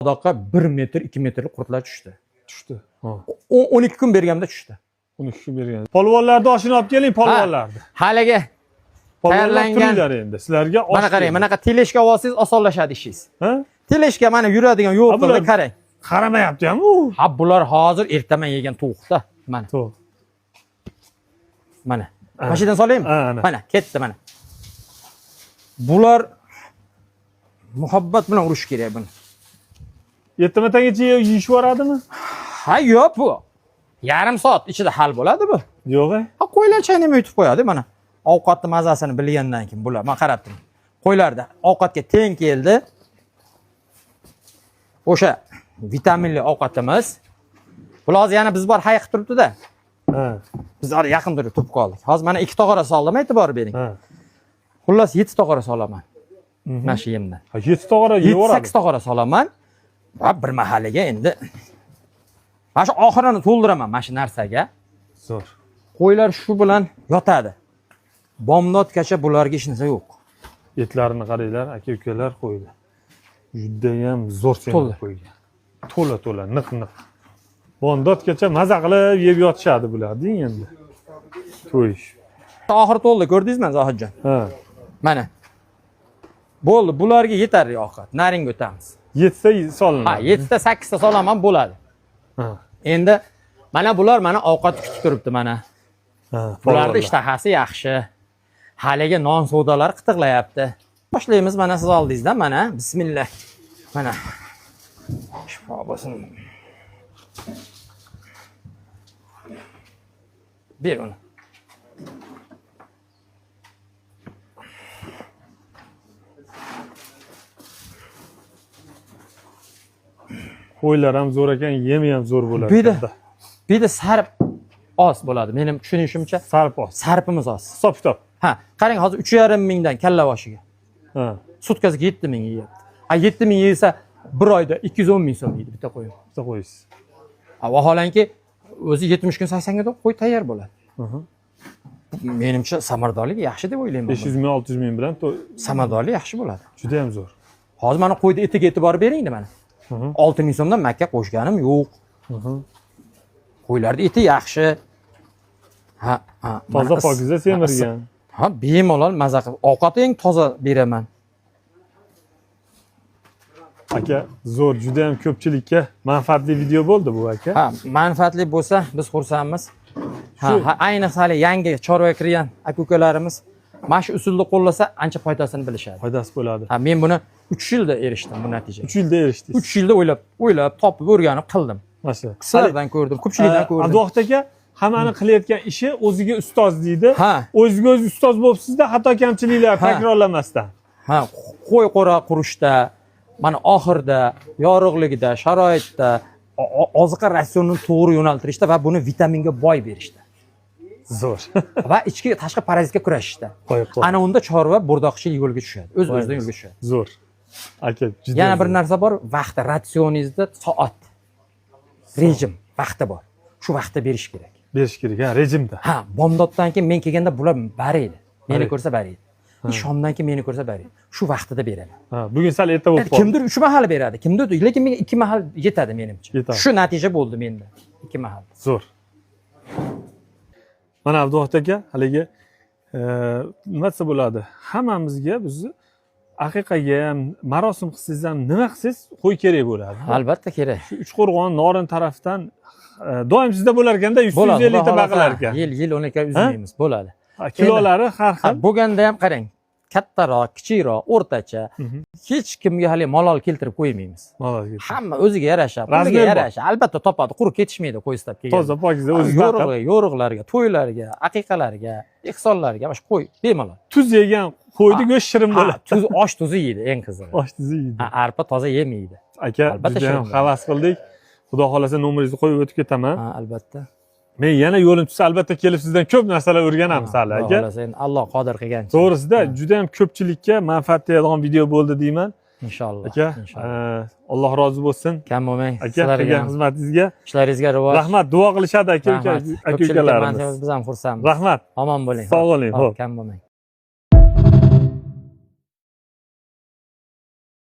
Buyoqqa 1 metr, 2 metrlik qurtlar tushdi. Tushdi. 12 kun berganda tushdi. 12 kun bergan. Polvonlarni oshini olib keling, polvonlarni. Haligi tayyorlangan endi. Sizlarga osh. Mana qarang, bunaqa teleshka olsangiz osonlashadi ishingiz. Ha? Teleshka mana yuradigan yo'lda qarang. Qaramayapti-ham u. Ha, bular hozir ertaman yegan tovuqda. Mana. To'g'ri. Mana. Mashidan solaymi? Ana. Mana, ketdi mana. Bular muhabbat bilan urish kerak buni. Ertamatagacha yeyishib yuboradimi? Ha, yo'q bu. Yarim soat ichida hal bo'ladi bu. Yo'q-a? Ha, qo'ylar chaynamay yutib qo'yadi mana. Ovqatning mazasini bilgandan keyin bular, men qarab turing. Qo'ylarda ovqatga teng keldi. O'sha vitaminli ovqatimiz. Bular hozir yana biz bor hayiqib turibdi-da. Ha. Biz hozir yaqin turib qoldik. Hozir mana 2 tog'ora soldim, e'tibor bering. Ha. Xullas 7 tog'ora solaman. Mana shu yemdan. Ha, 7 tog'ora yeyveradi. 8 tog'ora solaman. Va bir mahaliga endi mana shu oxirini to'ldiraman mana shu narsaga. Zo'r. Qo'ylar shu bilan yotadi. Bomdodgacha bularga hech narsa yo'q. Etlarini qaranglar, aka-ukalar qo'ydi. Juda ham zo'r senib qo'ygan. To'la, niq-niq. Bomdodgacha maza qilib yeb yotishadi bular-ding endi. To'yish. Oxir to'ldi, ko'rdingizmi Zohidjon? Ha. Mana. Bo'ldi, bularga yetarli ovqat. Naring o'tamiz. 7 ta solinadi. Ha, 7 ta 8 ta solaman bo'ladi. Ha. Endi mana bular mana ovqat kutib turibdi mana. Ha, bularning ishtahasi yaxshi. Haliga non savdolar qitiqlayapti. Boshlaymiz mana siz oldingizda mana. Bismillah. Mana. Shifo bo'lsin. Ber uni. Qo'ylar ham zo'r ekan, yemi ham zo'r bo'ladi. Bu yerda sarp oz bo'ladi. Mening tushunishimcha sarp oz. Sarpimiz oz. Hisob-kitob. Ha, qarang hozir 3,5 mingdan kalla boshiga. Ha. Sutkasiga 7 ming yeyapti. Ha, 7 ming yesa bir oyda 210 ming so'm yeydi bitta qo'y. Bitta qo'ysiz. Ha, vaholanki o'zi 70 kun 80 ga qo'y tayyor bo'ladi. Menimcha samaradorlik yaxshi deb o'ylayman. 500 ming, 600 ming bilan samaradorlik yaxshi bo'ladi. Juda ham zo'r. Hozir mana qo'yda etiga e'tibor bering-da mana. 6 ming so'mdan makka qo'shganim yo'q. Qo'ylarda eti yaxshi. Ha, toza pokiza semirgan. Ha, bemalol maza qilib ovqat eng toza beraman. Aka, zo'r, juda ham ko'pchilikka manfaatli video bo'ldi bu aka. Ha, manfaatli bo'lsa biz xursandmiz. Ha, ayniqsa hali yangi chorvaga kirgan aka-ukalarimiz mana shu usulni qo'llasa ancha foydasini bilishadi. Foydasi bo'ladi. Ha, men buni 3 yilda erishdim bu natijaga. 3 yilda erishdingiz. 3 yilda o'ylab, topib, o'rganib qildim. Masha. Sizlardan ko'rdim, ko'pchilikdan ko'rdim. Abduvohid aka hammani qilayotgan ishi o'ziga ustoz deydi. Ha. O'ziga o'zi ustoz bo'libsiz-da, xato kamchiliklar takrorlamasdan. Ha, qo'y qo'ra qurishda, mana oxirda, yorug'ligida, sharoitda, oziqa ratsionini to'g'ri yo'naltirishda va buni vitaminga boy berishda. Zo'r. Va ichki tashqi parazitga kurashishda. Ana unda chorva bo'rdoqchilik yo'lga tushadi. O'z-o'zidan yo'lga tushadi. Zo'r. Aka, juda. Yana bir narsa bor, vaqti, ratsioningizda soat, rejim, vaqti bor. Shu vaqtda berish kerak. Berish kerak, ha, rejimda. Ha, bomdoddan keyin men kelganda bular bariydi. Meni ko'rsa bariydi. Shomdan keyin meni ko'rsa bariydi. Shu vaqtida beraman. Ha, bugun sal erta bo'lib qoldi. Kimdir 3 mahal beradi, kimdir, lekin menga 2 mahal yetadi menimcha. Shu natija bo'ldi menda. 2 mahal. Zo'r. Mana Abduvohid aka, haligi nima desa bo'ladi? Hammamizga bizni aqiqaga ham, marosim qilsangiz ham, nima qilsangiz qo'y kerak bo'ladi. Albatta kerak. Shu Uchqo'rg'on, Norin tarafdan doim sizda bo'lar ekanda 150 ta baqilar ekan. Yil 10 aka uzmaymiz, bo'ladi. Kilolari har xil. Bo'lganda ham qarang, kattaroq, kichikroq, o'rtacha, hech kimga hali malol keltirib qo'ymaymiz. Hamma o'ziga yarasha, puliga yarasha, albatta topadi, quruq ketishmaydi qo'y istab kelgan. Toza pokiza o'ziga yo'riqlarga, to'ylarga, aqiqalarga, ehsonlarga mana shu qo'y bemalol. Tuz yegan qo'yni go'sht shirin bo'ladi. Tuz, osh tuzi yeydi eng qizig'i. Osh tuzi yeydi. Arpa toza yemaydi. Aka, juda ham havas qildik. Xudo xolasa nomeringizni qo'yib o'tib ketaman. Ha, albatta. Men yana yo'lim tutsa albatta kelib sizdan ko'p narsalar o'rganamiz hali aka. Xudo xolasa endi Alloh qodir qilgancha. To'g'risida juda ham ko'pchilikka manfaat tegadigan video bo'ldi deyman. Inshaalloh. Aka, Alloh rozi bo'lsin. Kam bo'lmang. Sizlarga xizmatingizga. Ishlaringizga rivoj. Rahmat, duo qilishadi aka-ukalarimiz. Biz ham xursandmiz. Rahmat. Omon bo'ling. Sog' bo'ling. Kam bo'lmang.